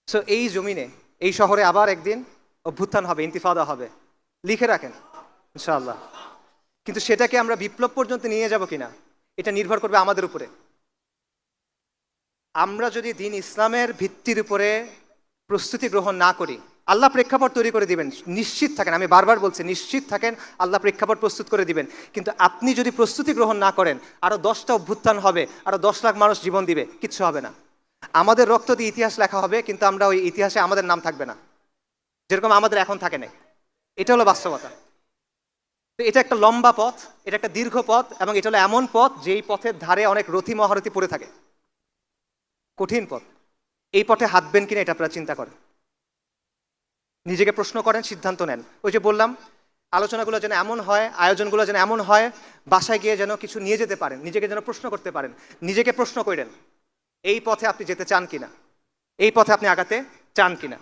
So এই জমিনে, এই শহরে আবার একদিন অভ্যুত্থান হবে, ইন্তিফাদা হবে, লিখে রাখেন ইনশাআল্লাহ। কিন্তু সেটাকে আমরা বিপ্লব পর্যন্ত নিয়ে যাব কিনা, এটা নির্ভর করবে আমাদের উপরে। আমরা যদি দিন ইসলামের ভিত্তির উপরে প্রস্তুতি গ্রহণ না করি, আল্লাহ প্রেক্ষাপট তৈরি করে দিবেন, নিশ্চিত থাকেন, আমি বারবার বলছি নিশ্চিত থাকেন, আল্লাহ প্রেক্ষাপট প্রস্তুত করে দিবেন। কিন্তু আপনি যদি প্রস্তুতি গ্রহণ না করেন, আরও 10টা অভ্যুত্থান হবে, আরও 10 লাখ মানুষ জীবন দিবে, কিচ্ছু হবে না। আমাদের রক্ত দিয়ে ইতিহাস লেখা হবে, কিন্তু আমরা ওই ইতিহাসে আমাদের নাম থাকবে না, যেরকম আমাদের এখন থাকে নাই। এটা হলো বাস্তবতা। তো এটা একটা লম্বা পথ, এটা একটা দীর্ঘ পথ, এবং এটা হলো এমন পথ যেই পথের ধারে অনেক রথী মহারথী পড়ে থাকে, কঠিন পথ। এই পথে হাঁটবেন কিনা এটা আপনারা চিন্তা করেন, নিজেকে প্রশ্ন করেন, সিদ্ধান্ত নেন। ওই যে বললাম, আলোচনাগুলো যেন এমন হয়, আয়োজনগুলো যেন এমন হয়, বাসায় গিয়ে যেন কিছু নিয়ে যেতে পারেন, নিজেকে যেন প্রশ্ন করতে পারেন। নিজেকে প্রশ্ন করেন, এই পথে আপনি যেতে চান কিনা, এই পথে আপনি আগাতে চান কিনা।